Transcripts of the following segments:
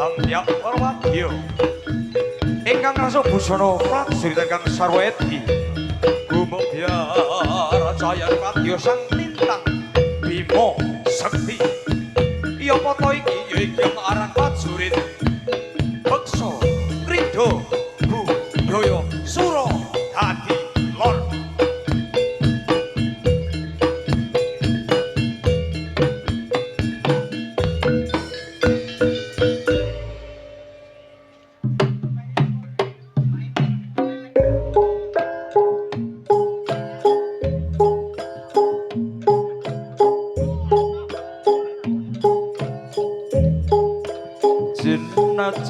hamya parwatyo ingkang rasa busana prajurit ingkang sarwa edi gumebya racaya patyo sang lintang Bima Sekti iya poto iki ya iki aran prajurit beksa Ridho Budaya Sura Dadi Lor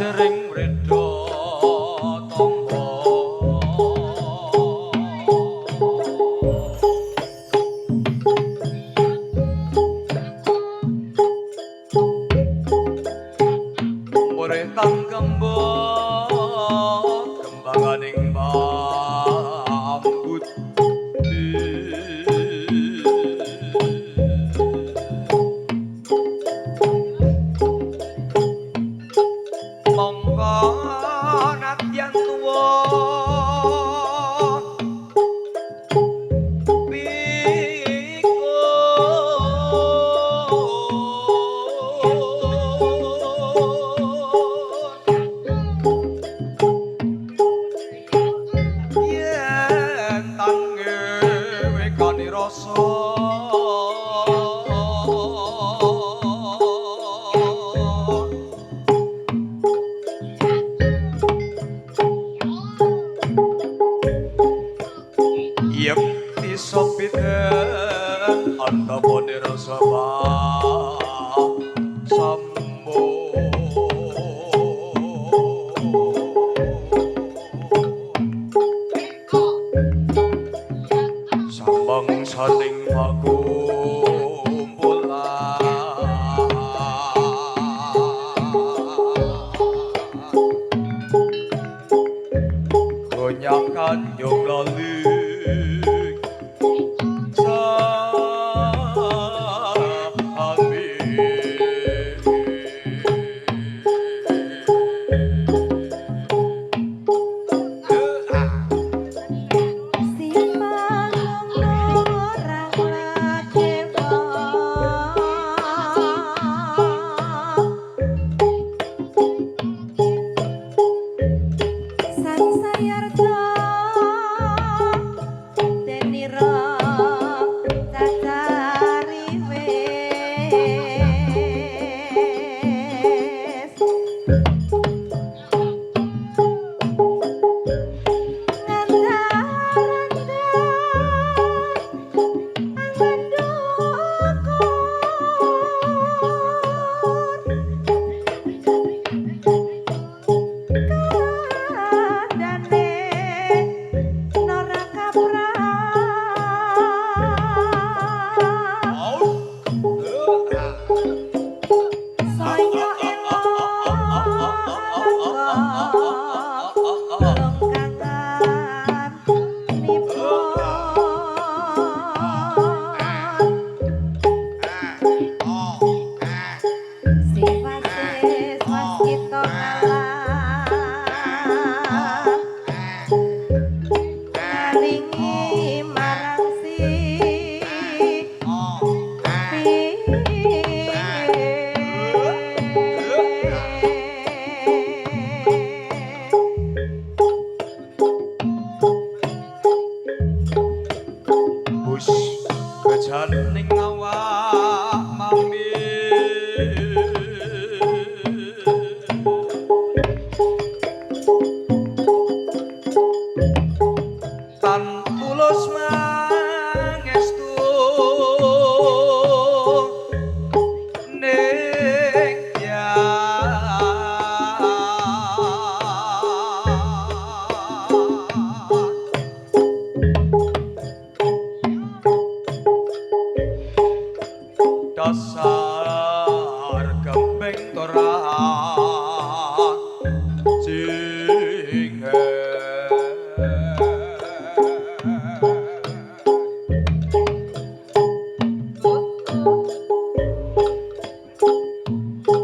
jering reda tamba murih tanggembot kembanganing bambut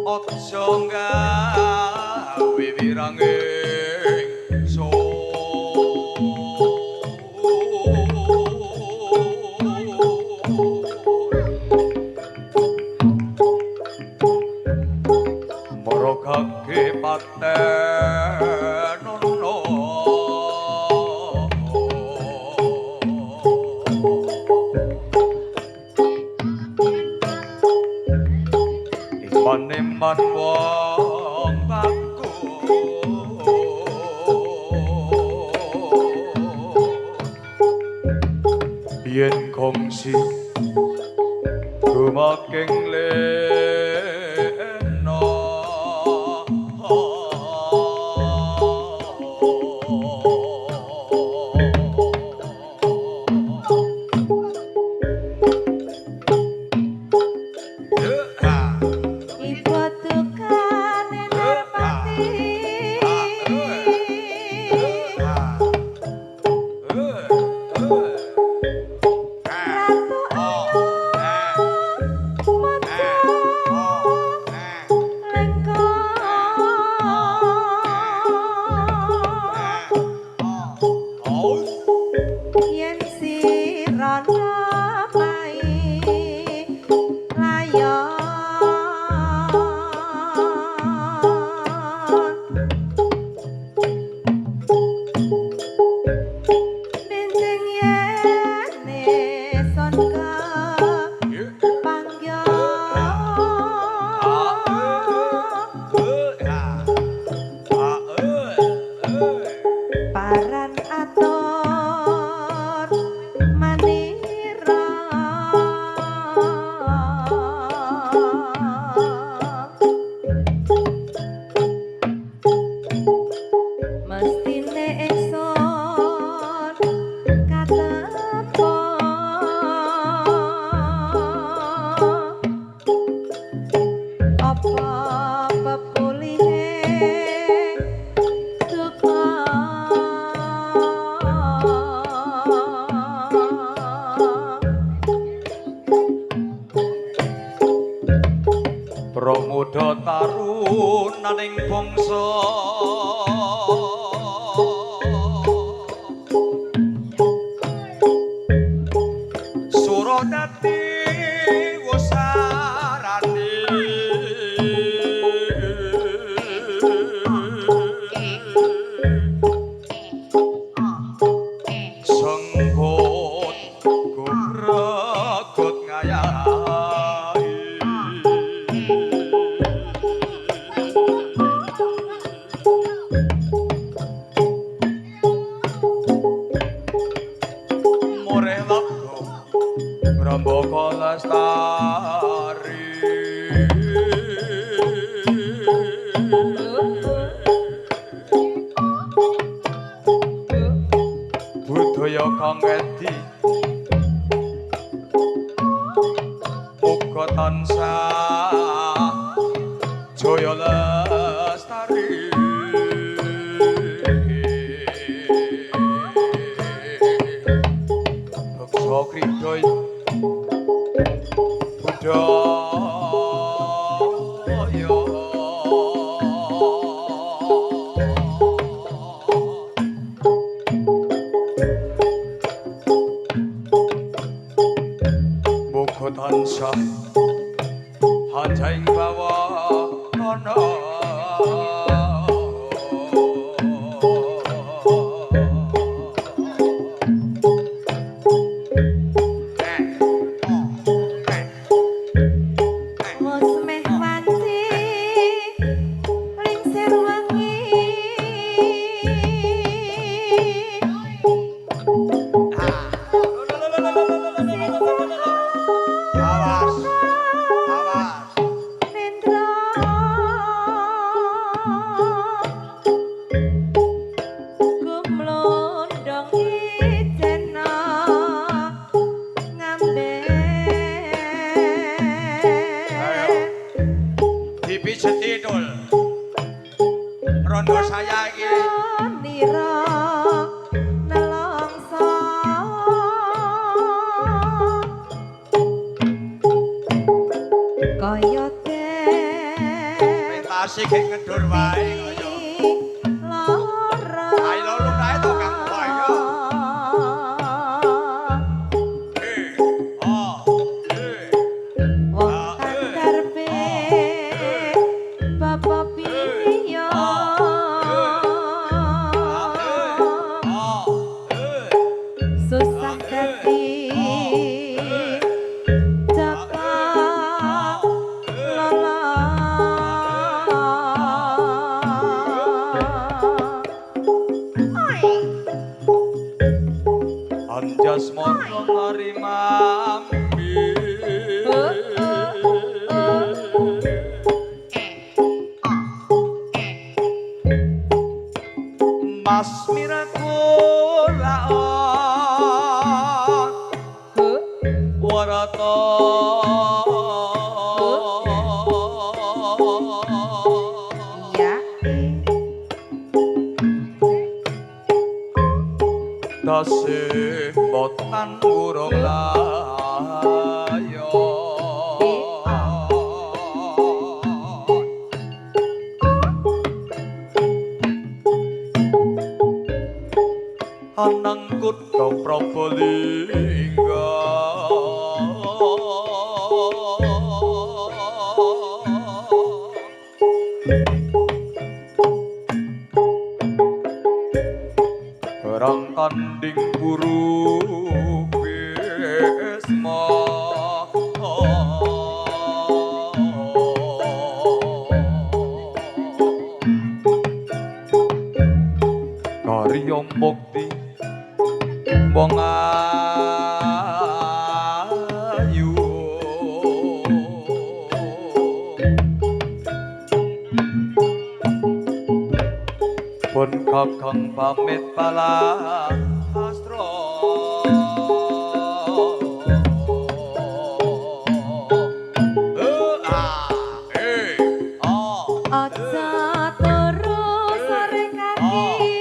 Ojo kiranging so moro kake paten ono iman wong baku yen kongsi gumaking leno Pramuda tarunaning bangsa Suradati wasarani sengkot gumragot ngayahi more waktu Rambaka Lestari budaya kang edi uga tansah jaya lestari bangsa kridoy budaya muga tansah hanjing bawana rondo saya iki nira nelongso kaya den pentas iki ngedur wae kaya tasih botan urung layo anang kutha Prabalingga barang tanding buru Bisma karya mukti wong ayu pun kakang pamit palastra aja terus sore kaki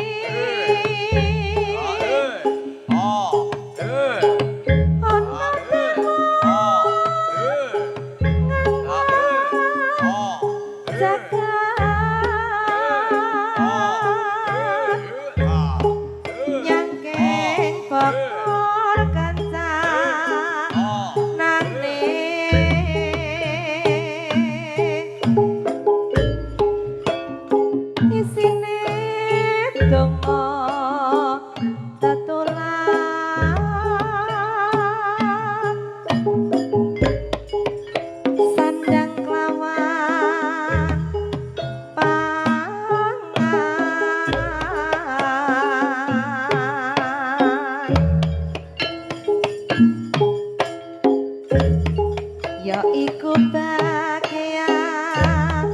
ya iku bagian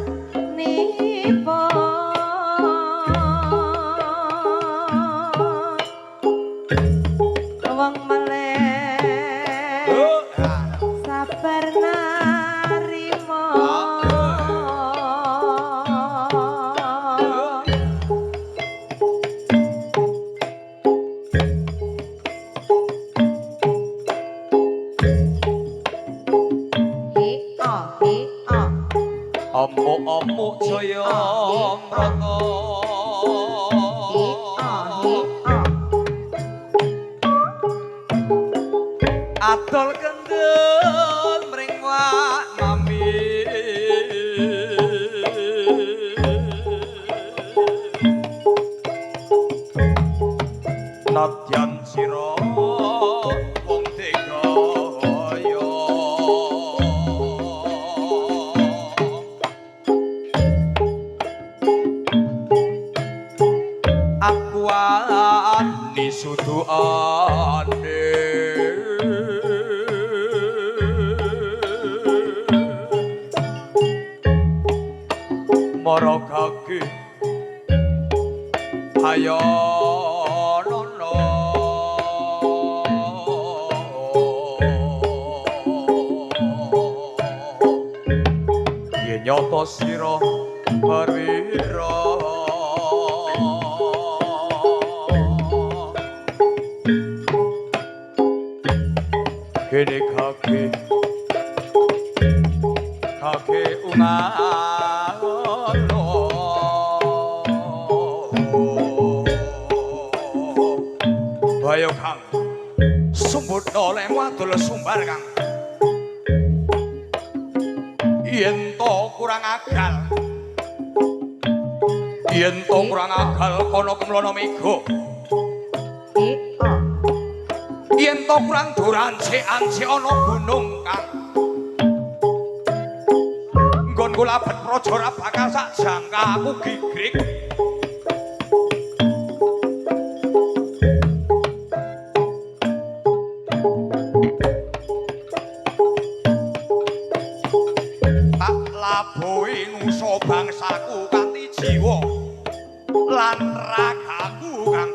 nipo wong meleh sabar narimo amuk-amuk jaya mrata adol kendel mring wak mami nadyan sira wong digaya aku ani suduane mara kaki ayo nono yen nyata sira perwira kene kaki ungalo bayo kang sumbut oleh wadul sumbar kang yen to kurang agal kono kemlono mego yen to kurang duran ance ana gunung kang nggon kula bet praja ora bakal sak jangka aku gigrik tak labuhi ngusa bangsaku kanthi jiwa lan ragaku kang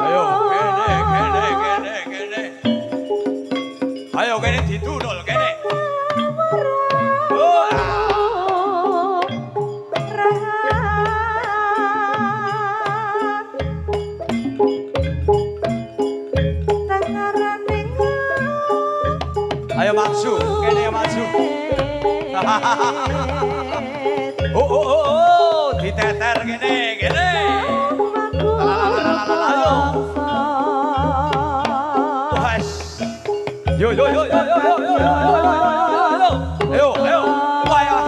ayo kene Oh, diteter gini. Wes. Yo. Ayo. Waya.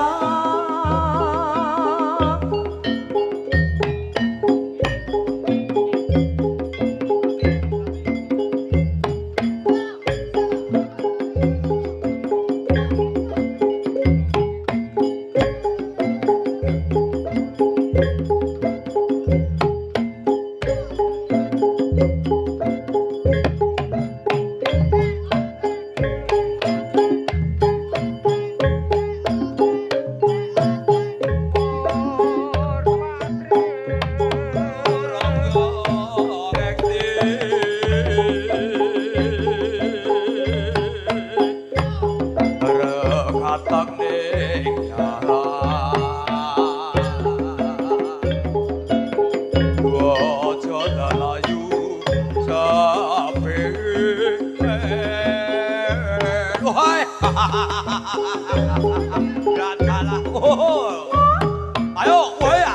Ayo, woi ya.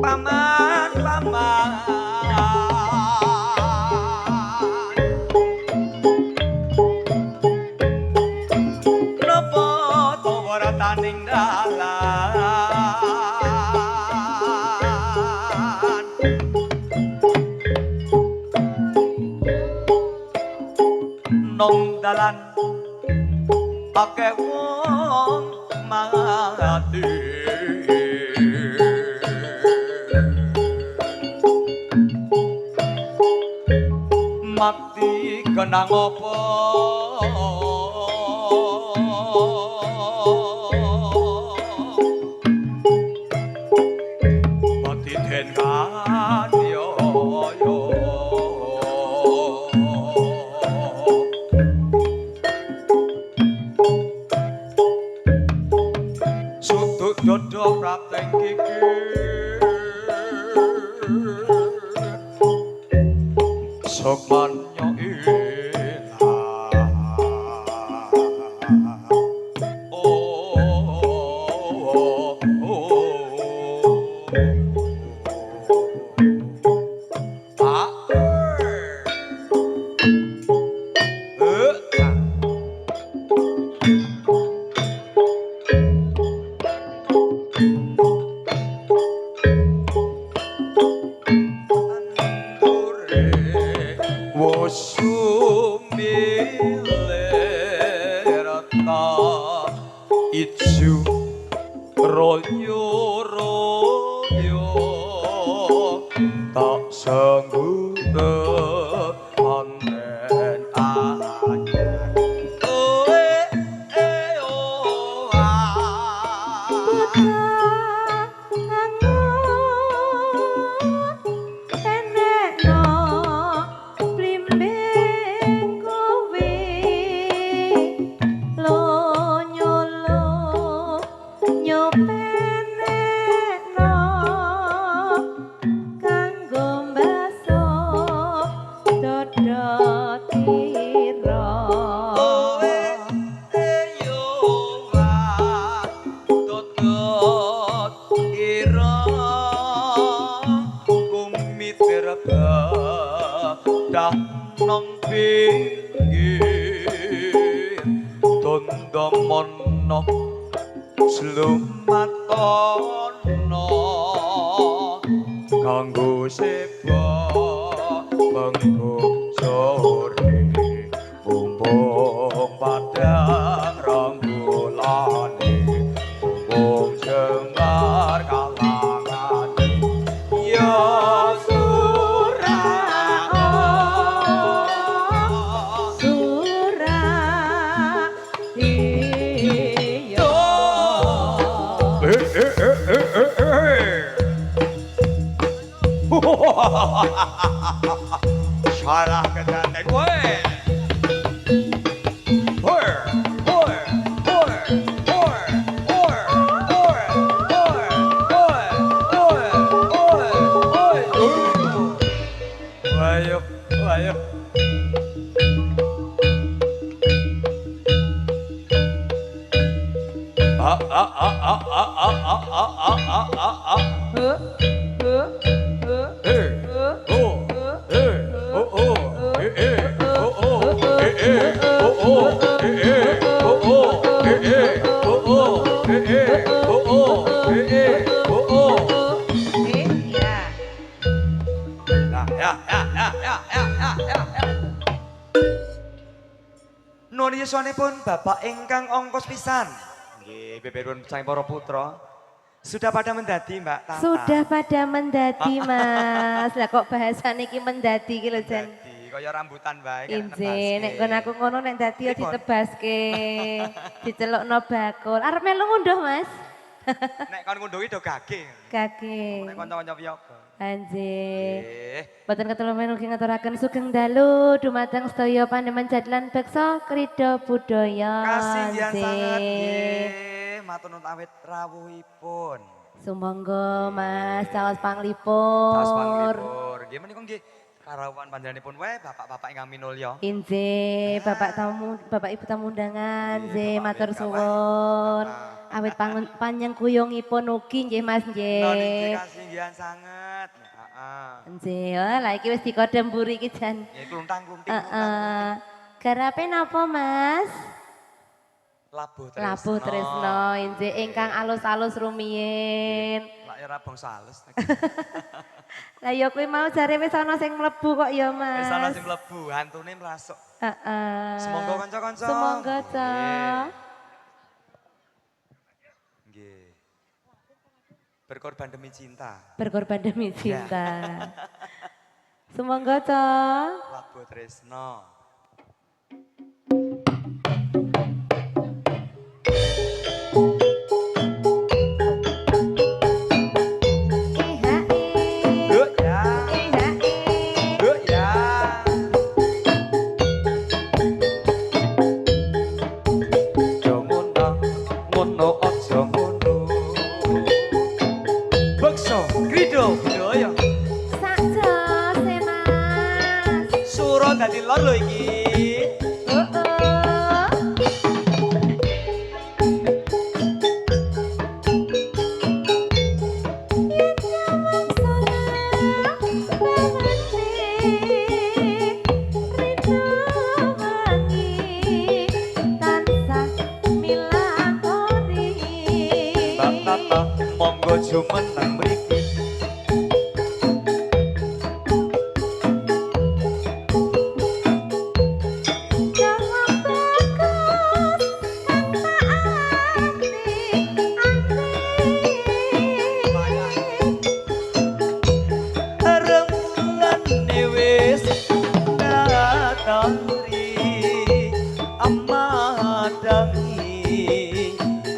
Paman. Napa to ora taning dalan. Nong dalan akeh wong mati. Mati kenang apa? Mati den kanyo. Sudut dodo prateng kiki. Sokmanyo ilang. Sumilerta ijo royo tak sangguna anen anyar nang pinggir tondo mono slumatono kanggo seba mengko sore bumbung padang ranggulane bumbung jembar kalangane ya salah kedanten kowe. Nuwun yuswanipun Bapak ingkang ongkos pisan. Nggih, beberun sang para putra. Sudah pada mendadi, Mbak Tata. Sudah pada mendadi, Mas. Lah kok bahasane iki mendadi iki lho, Jan. Mendadi, kaya rambutan wae. Inje, nek kon aku ngono nek dadi ya ditebaske. Dicelukno bakul. Arep melu ngunduh, Mas? Nek kon ngunduhi do gage. Gage. Nek kanca-kanca piyaga. Anjir. Nggih. Boten ketulungan ugi ngaturaken sugeng dalu dumateng sedaya paneman jadlan beksa krida budaya. Kasinggihan sanget nggih. Matur nuwun awit rawuhipun. Sumangga Mas Caos Panglipur. Caos Panglipur. Nggih menika nggih karawuhan panjenenganipun wae bapak-bapak ingkang minulya. Inje, Bapak Ibu tamu undangan, nggih matur suwun. Awit panjang kuyungipun ugi nggih Mas nggih. Nggih kasinggihan sanget. Heeh. Nggih, lah iki wis dikode mburi iki jan. Nggih kluntang-klunting. Heeh. Garape napa Mas? Labuh Tresno. Labuh Tresno, inje ingkang alus-alus rumiyin. Lak ya ra bangsa halus. Lah ya kuwi mau jare wis ana sing mlebu kok ya Mas. Wis ana sing mlebu, hantune mrasuk. Heeh. Semonggo kanca-kanca. Semonggo, Cak. Nggih. Berkorban demi cinta. Berkorban demi cinta. Semonggo, Cak. Labuh Tresno. Dadi lor lho iki. Monggo jumeneng mriki.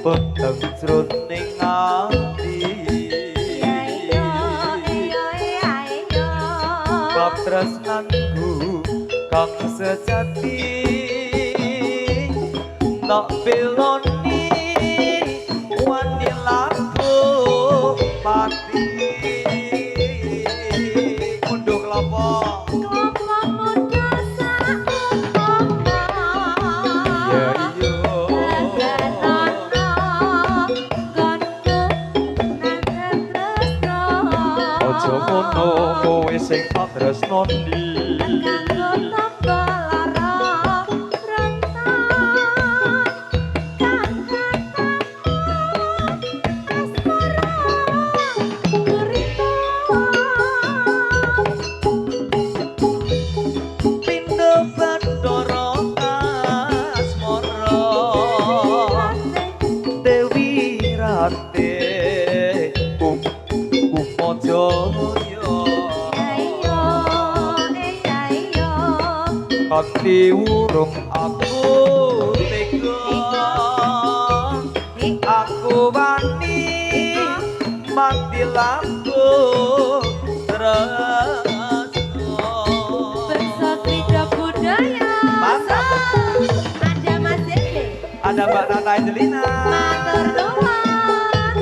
Peteng jroning ati bab tresnanku kang sejati tak beloni wani laku pati munduh kelapa ngono kowe sing tak tresnani Pindo Bathara Asmara Dewi Rate Hati urung aku tega aku wani mati lampu tresno Beksa krida budaya. Mantap. Ada Mas Dede. Ada Mbak Nata Angelina Matur nuwun.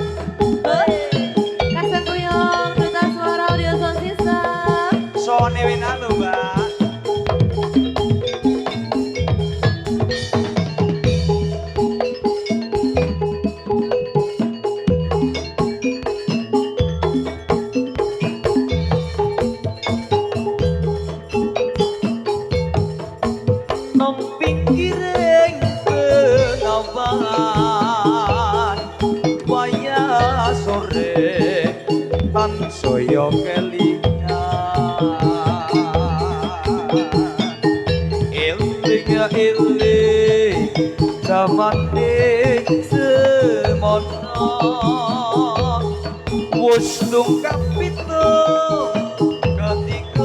Kasih kuyung Duta Suara Audio Sound System. Sone Winalo Mbak yo kelingan eling ya eling zaman semono wis tungkap pitu ketika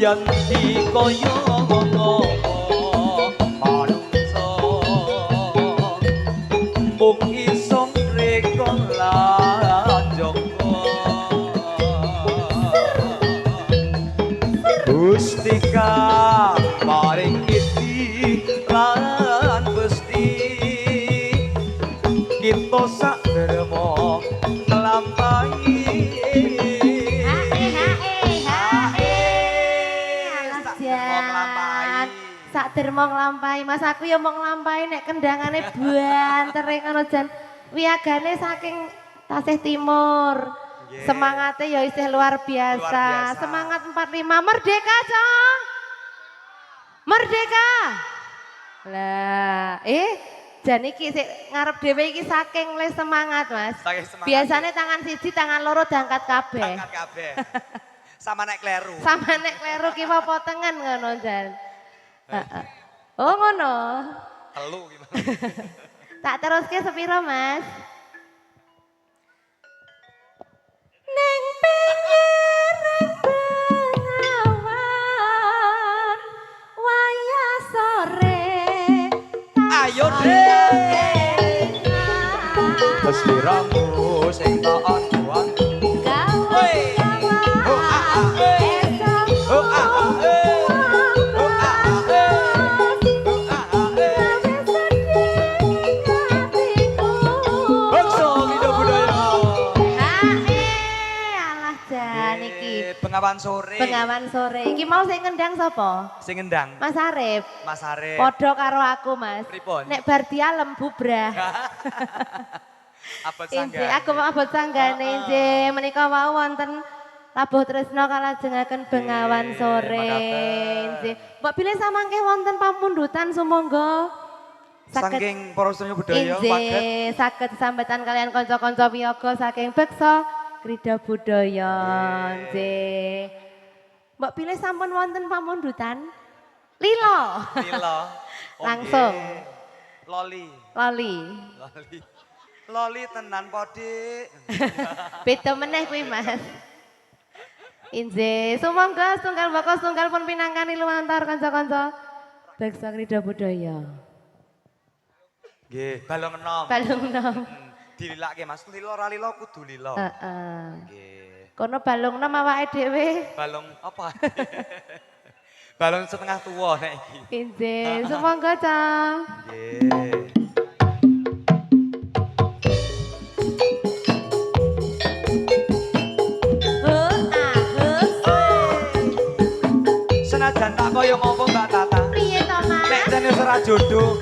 janji kaya ngono manungsa mung iso mreka lan joko Gusti Kang paring iki lan Gusti kita sak dermo nglampahi sak dermo nglampahi Mas aku ya mau nglampahi nek kendangane banter ngono jan wiyagane saking Tasih Timur. Semangatnya ya isih luar biasa. Semangat 45 merdeka, Cong. Merdeka. Lah, jan iki sik ngarep dhewe iki saking le semangat, Mas. Biasanya tangan siji, tangan loro diangkat kabeh. Angkat kabeh. Sama nek kleru. Sama nek kleru ki potengan ngono jan. Oh ngono. Telu gimana? Tak teruske sepiro, Mas? Neng pinggir bengawan waya sore. Ayo deh. Sliramu sing tak antuan. Bengawan sore. Bengawan sore. Iki mau sing ngendang sapa? Sing ngendang. Mas Arif. Mas Arif. Padha karo aku, Mas. Pripun? Nek bar dialem bubrah. Abot sanggane. Aku mau abot sanggane nggih. Menika wau wonten Labuh Tresna kalajengaken Bengawan sore. Nggih. Mbok pilih samangke wonten pamundutan sumangga. Saking para sedaya budaya paget saged sambatan kalian kanca-kanca wiyaga saking beksa Krida Budaya. Nggih. Mbok pilih sampun wonten pamundutan? Lilo. Lilo. Langsung. Loli. Loli. Loli. Loli tenan po, Dik. Beda meneh kuwi, Mas. Inje, sumangga setunggal baka setunggal pun pinangkani lumantar kanca-kanca beksa Krida Budaya. Nggih, balung enom. Balung enom. Dililake Mas, lilo ra lilo kudu lilo. Heeh. Nggih. Kono balung enom awake dhewe. Balung apa? Balung setengah tua nek iki. Inje, sumangga, Cang. Nggih. Senajan tak kaya ngopo Mbak Tata. Piye to, Mas? Nek jane ora jodoh,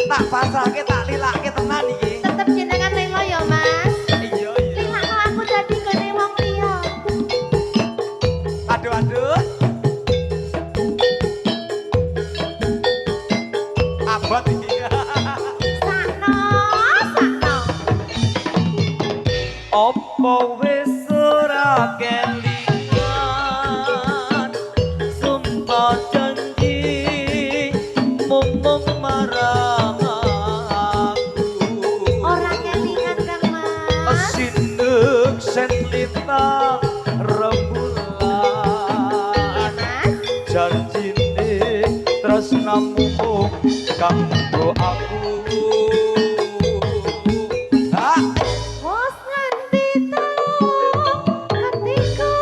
tak pasrahke tak lilake tenan iki. Tetep jenengan rela ya, Mas. Iya, iya. Lilakno aku dadi gone wong liya. Aduh, aduh. Abot iki. Sakno, sakno. Apa wis ora kelingan sumpah janji mung marang aku. Ora kelingan kan, Mas? Sinduk senlita rembulan Mas. janjine tresnamu kanggo aku. Ha? Wes nganti telu ketika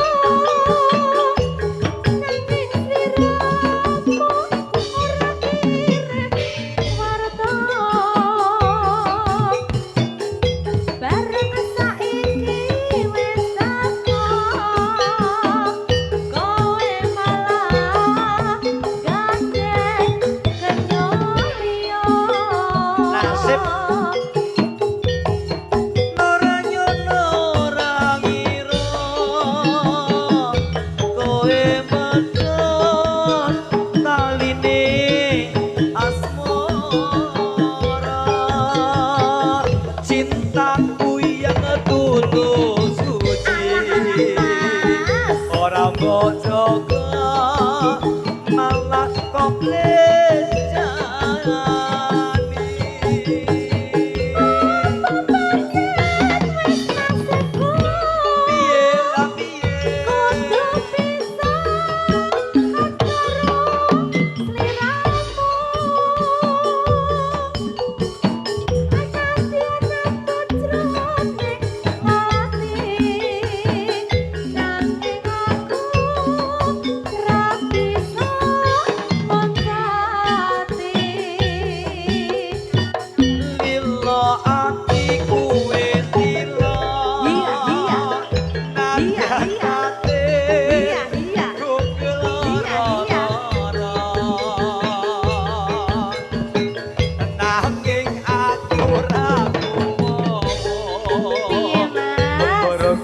nanging sliramu ora kirim warta.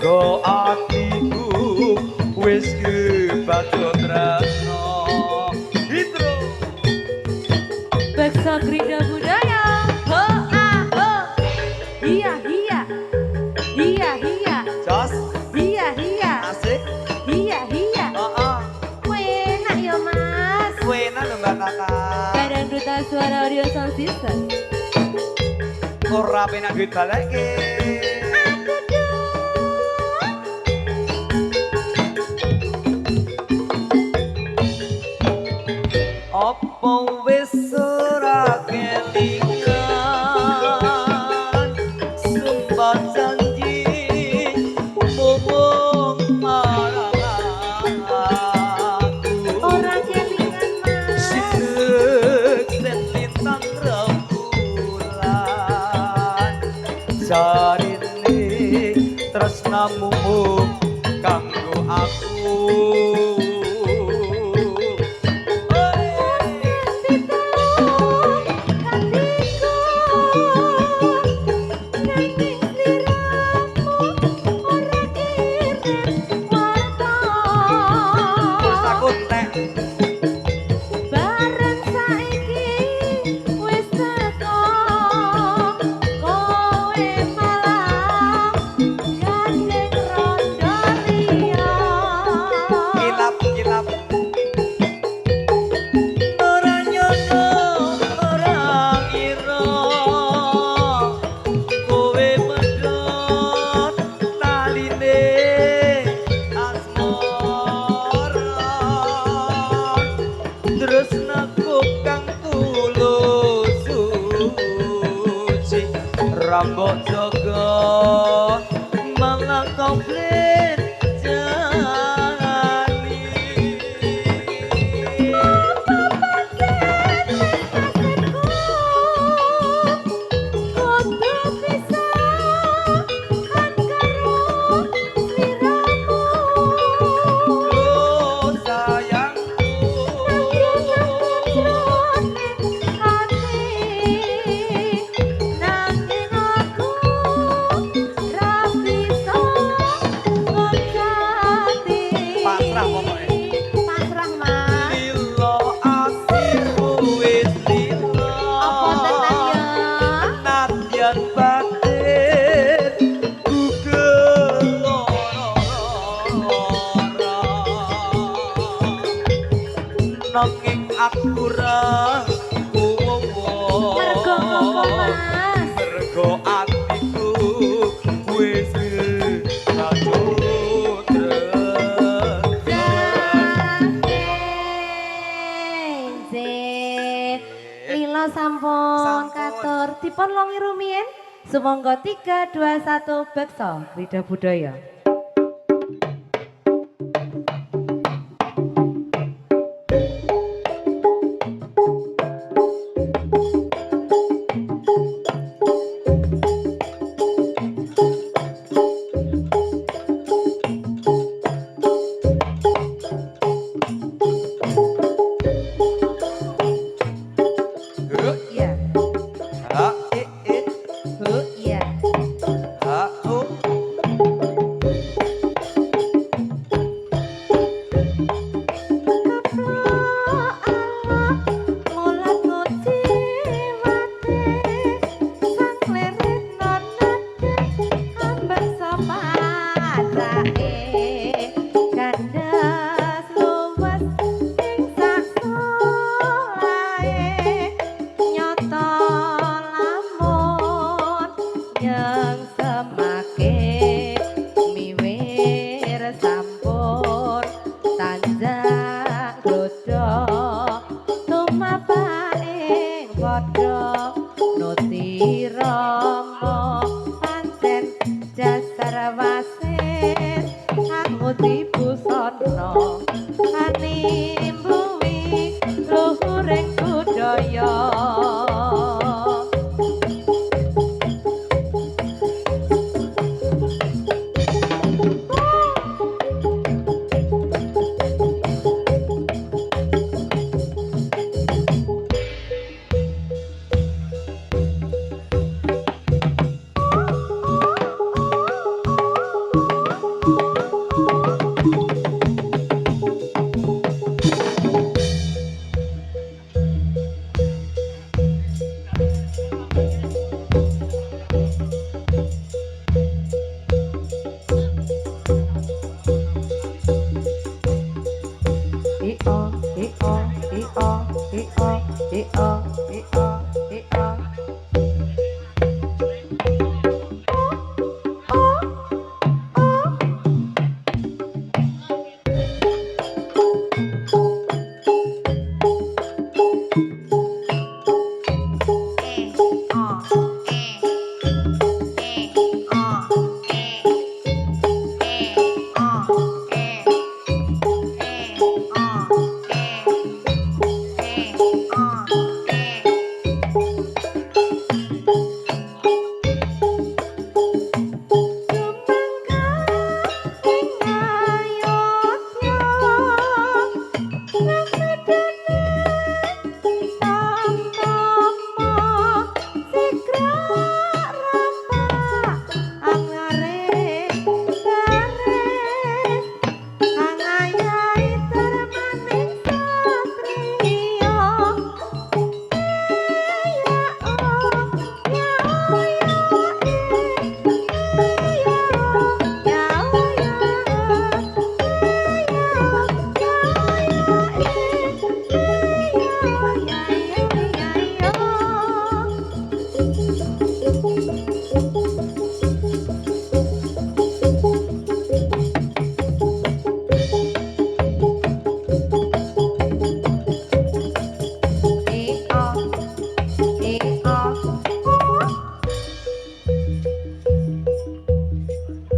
Go atiku wis kebacut tresno. Hidro. Beksa Grida Budaya. Ho ah ho. Iya iya. Iya iya. Jos. Iya iya. Asik. Iya iya. Heeh. Enak ya Mas. Enak lho Mbak Tata. Kadang duta suara audio sound system. Ora penak duit balekke. Aku dong. Apa wis ora kelingan sumpah janji ngomong marang aku Orang kelingan Mas. sisek dan lintang rembulan jarine tresnamu kanggo aku. Rambut Joko malah komplit jalani. Oh Pasrah Mas. lilo asirmu wis lilo. Apa tenan ya? Nadyan batin gugel nanging aku ra kuwowo. Mergo ngopo Mas? Mergo atiku wis kebacut Lila sampun katur dipun longi rumiyin sumangga 3 2 1 beksa Grida Budaya. Iya. ha Bu, iya. ha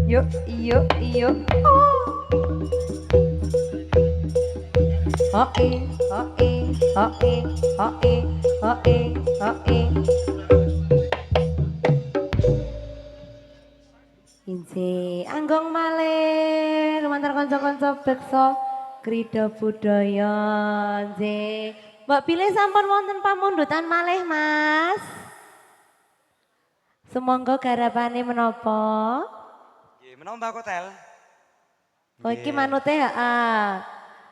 Yuk, yuk, yuk. Oh. Hoe, hoe, hoe, hoe, hoe, hoe. Inci anggong malih lumantar kanca-kanca beksa krida budaya nggih. Mbok pilih sampun wonten pamundutan malih, Mas. Sumangga garapane menapa? Nggih, menawa Mbak Hotel. Oh iki manute heeh.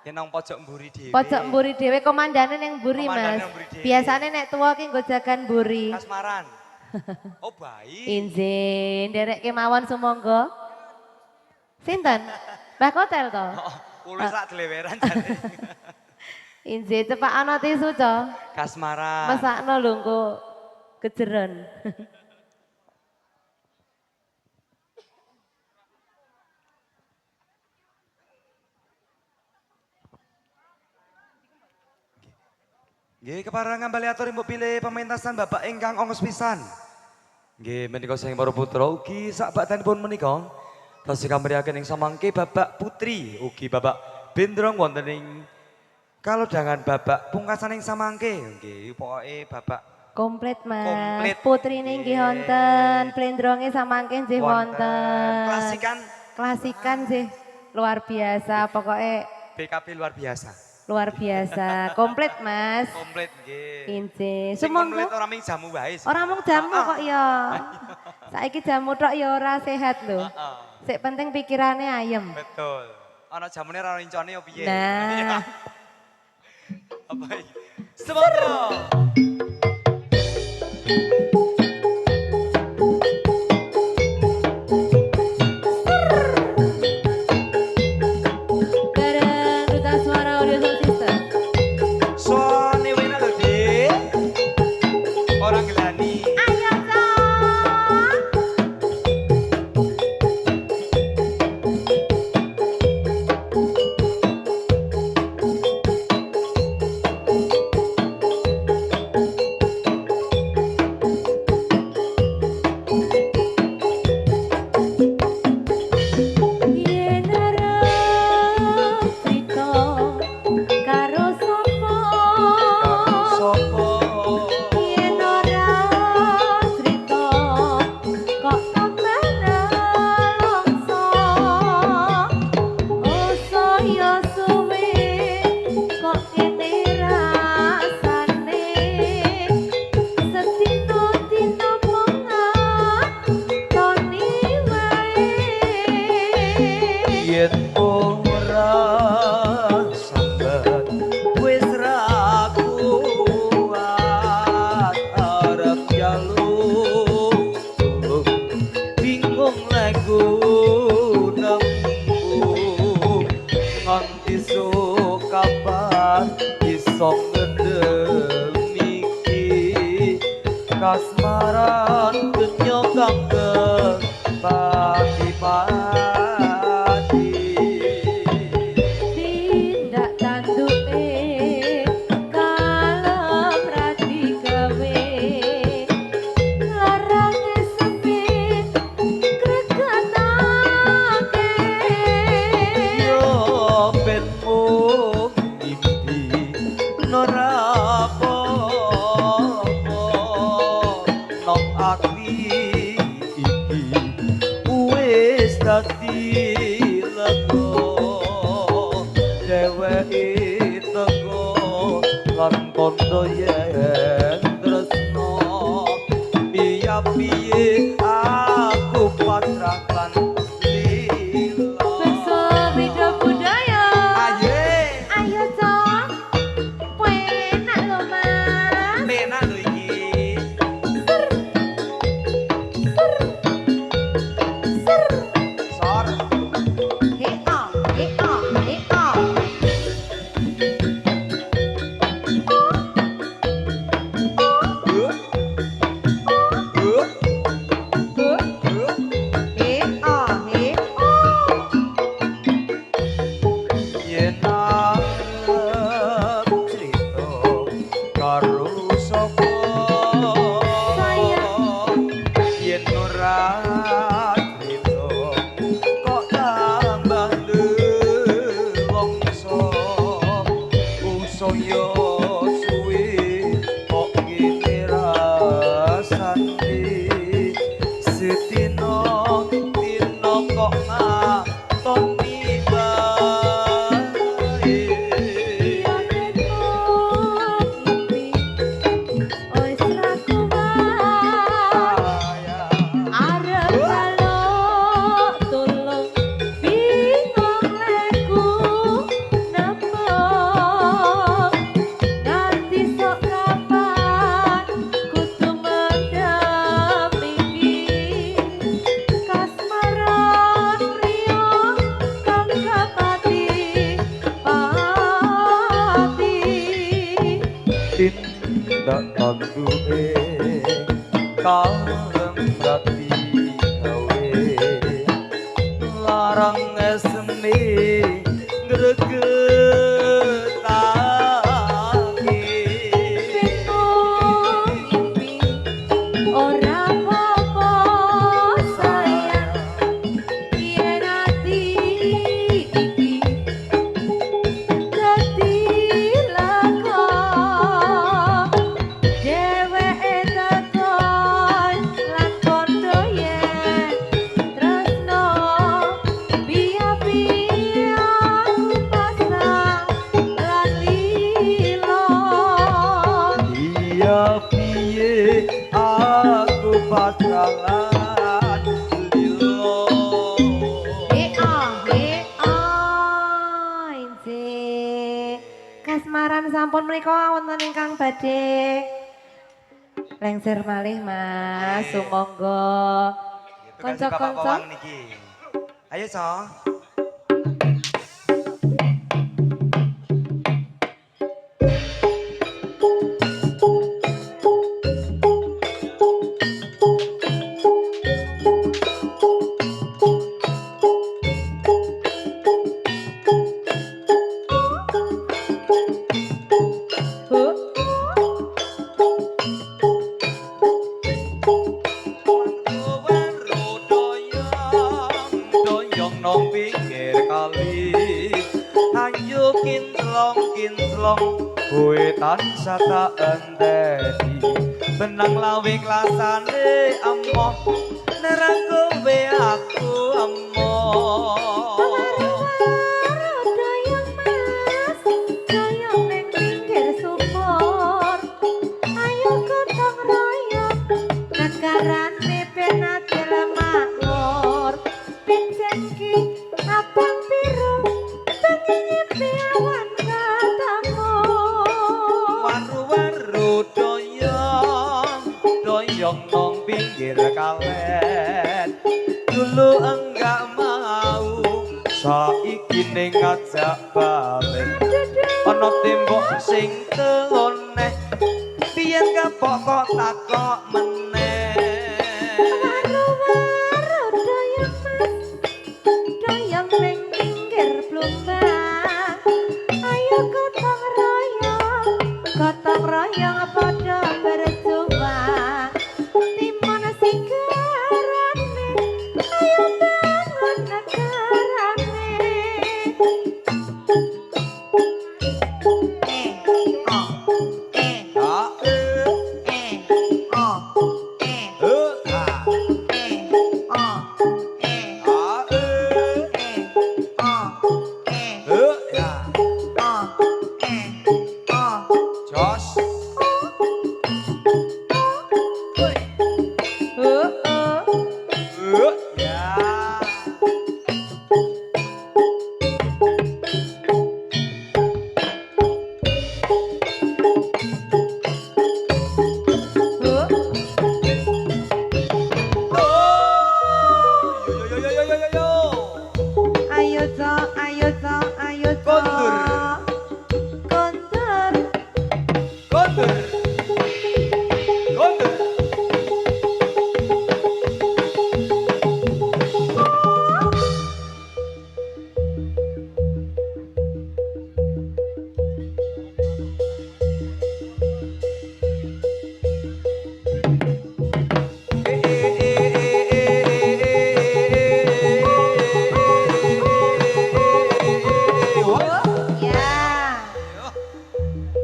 Ya nang pojok mburi dhewe. Pojok mburi dhewe komandane ning mburi, Komandane Mas. nang mburi dhewe. Biasane nek tuwa ki nggo jagan mburi. Kasmaran. Oh baik. Injih, nderek kemawon sumangga. Sinten? Mbah Hotel to? Kulo sak deleweran jane. Injih, cepak ana tisu, Co. Kasmaran. Mesakno lho engko kejeron. Nggih, keparengan bali atur mbok pilih pementasan Bapak ingkang ongkos pisan. Nggih, menika sing para putra ugi sak bakdanipun menika tasih kamriyaken ing samangke Bapak Putri ugi Bapak Bendrong wonten ing kalodhangan Bapak pungkasan ing samangke. Nggih, pokoke Bapak Komplit, Mas. Komplit. Putrine nggih wonten, blendronge samangke nggih wonten. Klasikan Klasikan sih luar biasa, pokoknya BKP luar biasa. luar biasa. Komplit, Mas. Komplit nggih. Injih. Sing komplit Sumangga ora ming jamu wae. ora mung jamu kok ya. Saiki jamu tok ya ora sehat lho. Sik penting pikirane ayem. Betul. Ana jamune ora rincone yo piye. Nah. Apa iki? Semoga. Bareng Duta Suara Audio Sound System. Suane wena lho, Dik. Ora gelani. Ayo, Cok. Yen arep crita karo sapa Sopo? yen ora crita kok tambah nelongso oh saya suwe kok kene rasane setino-tino toni wae Yen ora sambat wis ra kuat arep jaluk bingung lagu nemu nganti sok kapan iso ngendem iki kasmaran dunya kang pati-pati. tindak tanduke kalem rati gawe larange sempit gregetake Yo ben mung mimpi nora apa-apa nang ati iki wis dadi lega dheweke teko lan kondo yen tresno piye aku patrakan lila Beksa Bida Budaya. aye Ayo, Cok. Penak lho, Mas. penak lho iki Ser. sor Heo, heo, heo. Heo. duwe kalem prati gawe larang esme gregetake bingung mimpi ora apa-apa sayang yen ati iki dadi laka dheweke takon lan kondo yen tresno piye-piye aku pasrah lan lilo iya piye aku pasalan lilo injih kasmaran sampun menika wonten ingkang badhe lengser malih Mas sumangga kanca-kanca niki ayo so doyong nong pinggir kali ayo kinclong kowe tansah tak enteni benang lawe klasane emoh nerang kowe aku emoh doyong Mas doyong ning pinggir sumur ayo gotong royong negarane ben adil makmur pinjengki abang biru penyipi awan katamu waru-waru doyong nong pinggir kalen dulu enggak mau saiki ning ngajak balen ana tembok sing telone biyen kapok kok takok meneh waru-waru doyong Mas doyong ning pinggir plumbang ayo gotong royong padha berjuang timon sigarane ayo bangun negarane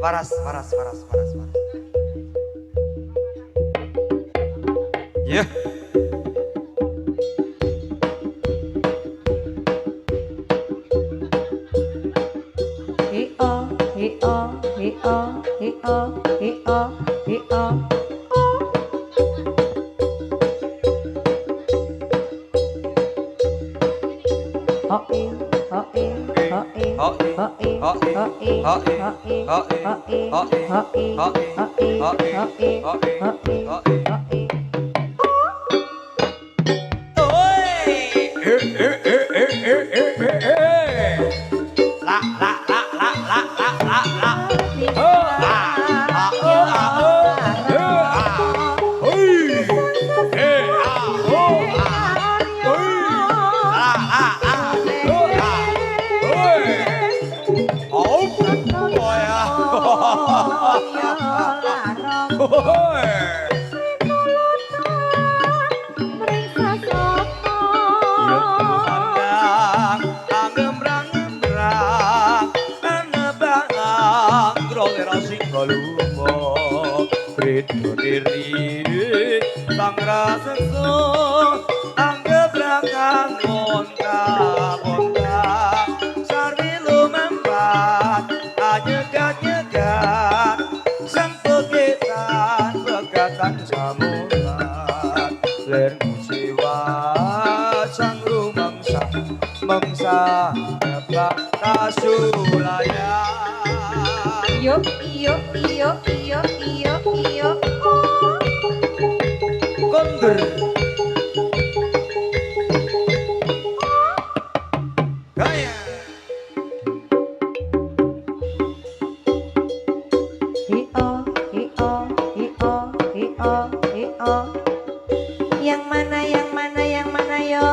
Waras. Ya. Bang rasa so anggap belakang monta-monta sarwi lumempat anyegat-nyegat sang pegatan samurat ler jiwa sang rumangsa mangsa nebak kasulaya iyo iyo iyo iyo iyo iyo kondur gaya iyo iyo iyo iyo iyo yang mana yang mana yang mana yo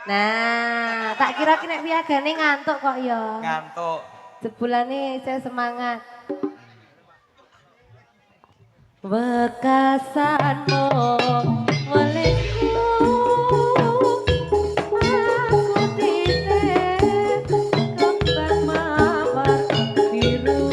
Nah, tak kira kena piagane ngantuk kok ya. ngantuk Jebulane saya semangat. Wekasanmu melingku aku titip kembang mawar biru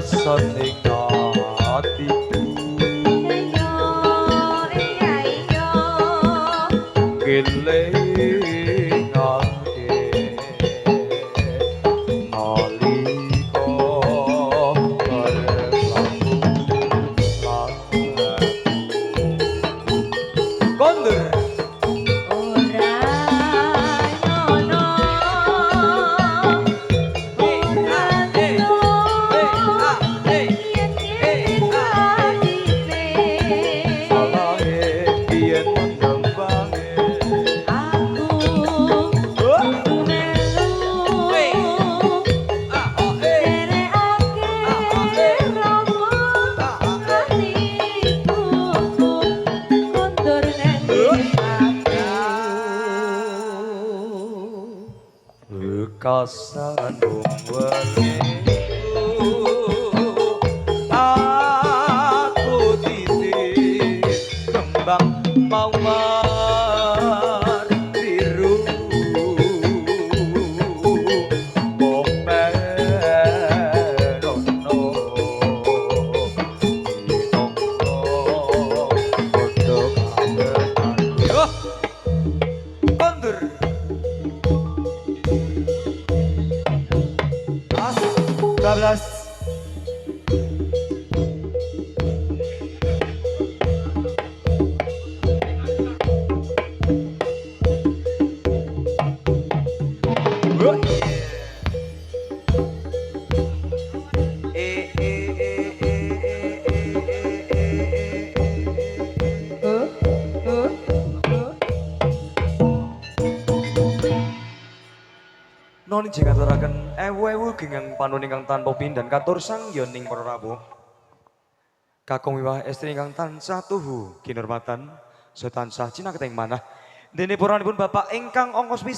saning atiku Iya kelingake nalika bareng kondur ora nyono salahe yen mendembange Kasandung waliku aku titip kembang mawar biru pomperono ditongko podo kangenan yo kondur 12 Noni jeng aturaken ewu-ewu genggang panun ingkang tanpa pindan katur sangyon ing para rawuh. Kakung wiwah estri ingkang tansah tuhu kinurmatan saha tansah cinaketeng manah. Dene puranipun Bapak ingkang ongkos pisan